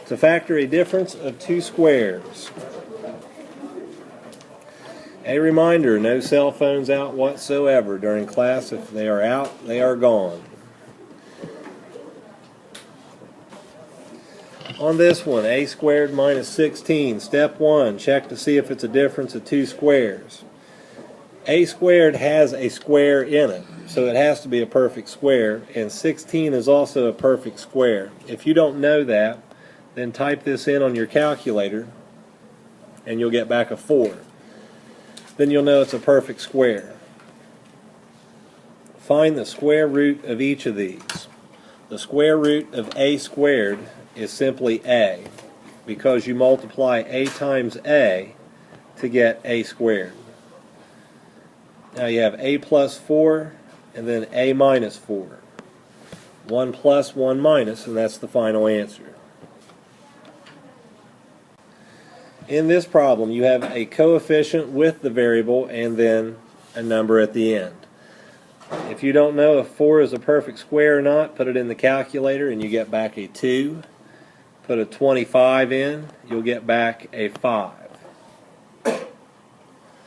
To factor a difference of two squares. A reminder, no cell phones out whatsoever during class. If they are out, they are gone. On this one, a squared minus 16. Step 1, check to see if it's a difference of two squares. A squared has a square in it, so it has to be a perfect square, and 16 is also a perfect square. If you don't know that, then type this in on your calculator, and you'll get back a 4. Then you'll know it's a perfect square. Find the square root of each of these. The square root of a squared is simply a, because you multiply a times a to get a squared. Now you have a plus 4 and then a minus 4. 1 plus 1 minus, and that's the final answer. In this problem, you have a coefficient with the variable and then a number at the end. If you don't know if 4 is a perfect square or not, put it in the calculator and you get back a 2. Put a 25 in, you'll get back a 5.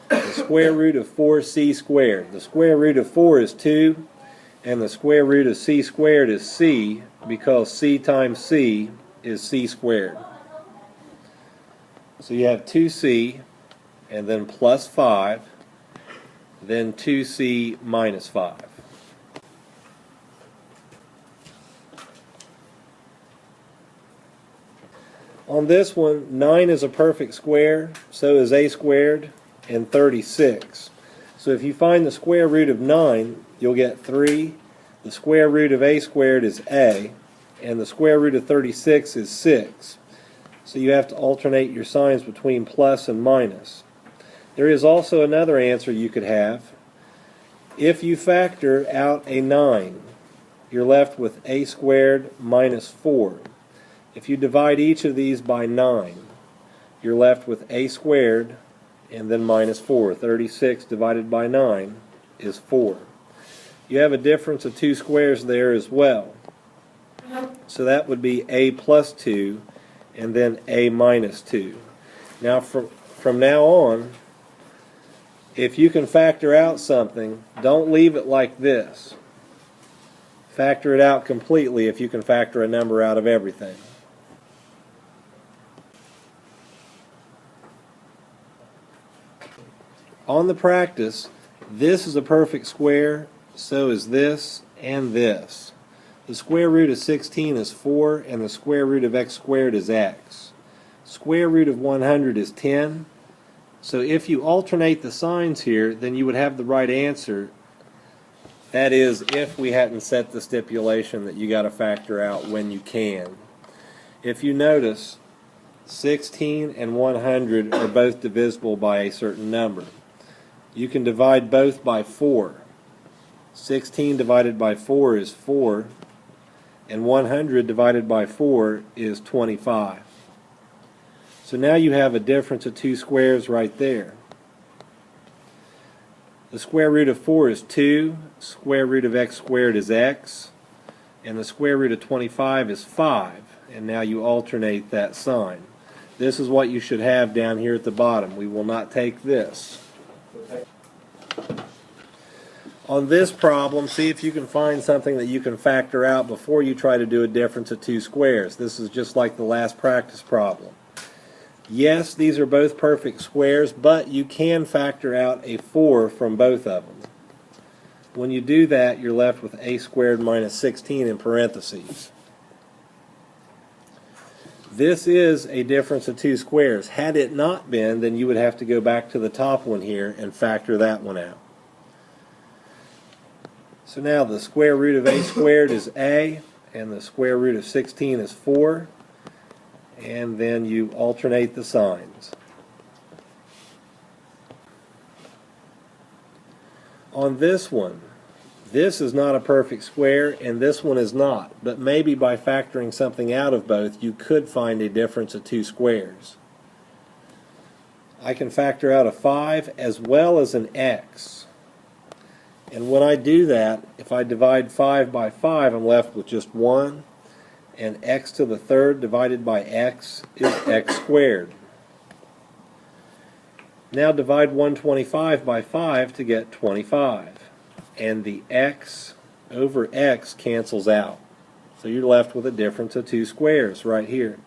The square root of 4c squared. The square root of 4 is 2, and the square root of c squared is c, because c times c is c squared. So you have 2c, and then plus 5, then 2c minus 5. On this one, 9 is a perfect square, so is a squared, and 36. So if you find the square root of 9, you'll get 3. The square root of a squared is a, and the square root of 36 is 6. So you have to alternate your signs between plus and minus. There is also another answer you could have. If you factor out a 9, you're left with a squared minus 4. If you divide each of these by 9, you're left with a squared and then minus 4. 36 divided by 9 is 4. You have a difference of two squares there as well. So that would be a plus 2 and then a minus 2. Now from now on, if you can factor out something, don't leave it like this. Factor it out completely if you can factor a number out of everything. On the practice, this is a perfect square, so is this and this. The square root of 16 is 4, and the square root of x squared is x. Square root of 100 is 10. So if you alternate the signs here, then you would have the right answer. That is, if we hadn't set the stipulation that you got to factor out when you can. If you notice, 16 and 100 are both divisible by a certain number. You can divide both by 4. 16 divided by 4 is 4, and 100 divided by 4 is 25. So now you have a difference of two squares right there. The square root of 4 is 2, square root of x squared is x, and the square root of 25 is 5, and now you alternate that sign. This is what you should have down here at the bottom. We will not take this. On this problem, see if you can find something that you can factor out before you try to do a difference of two squares. This is just like the last practice problem. Yes, these are both perfect squares, but you can factor out a 4 from both of them. When you do that, you're left with a squared minus 16 in parentheses. This is a difference of two squares. Had it not been, then you would have to go back to the top one here and factor that one out. So now the square root of a squared is a, and the square root of 16 is 4, and then you alternate the signs. On this one, this is not a perfect square, and this one is not, but maybe by factoring something out of both, you could find a difference of two squares. I can factor out a 5 as well as an x. And when I do that, if I divide 5 by 5, I'm left with just 1. and x to the third divided by x is x squared. Now divide 125 by 5 to get 25. And the x over x cancels out. So you're left with a difference of 2 squares right here.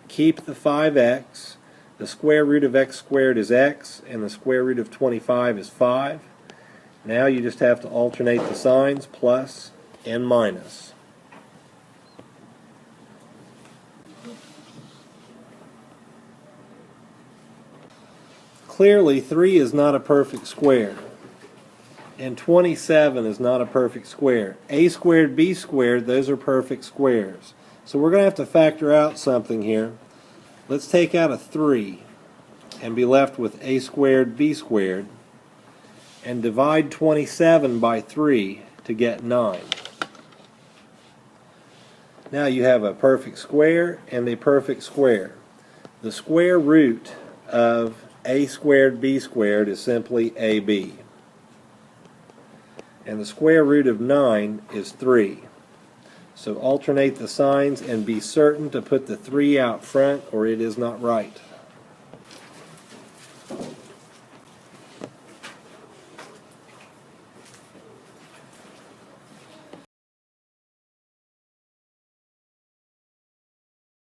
Keep the 5x. The square root of x squared is x, and the square root of 25 is 5. Now you just have to alternate the signs, plus and minus. Clearly, 3 is not a perfect square, and 27 is not a perfect square. A squared, b squared, those are perfect squares. So we're going to have to factor out something here. Let's take out a 3 and be left with a squared, b squared, and divide 27 by 3 to get 9. Now you have a perfect square and a perfect square. The square root of a squared, b squared is simply ab. And the square root of 9 is 3. So alternate the signs and be certain to put the 3 out front or it is not right.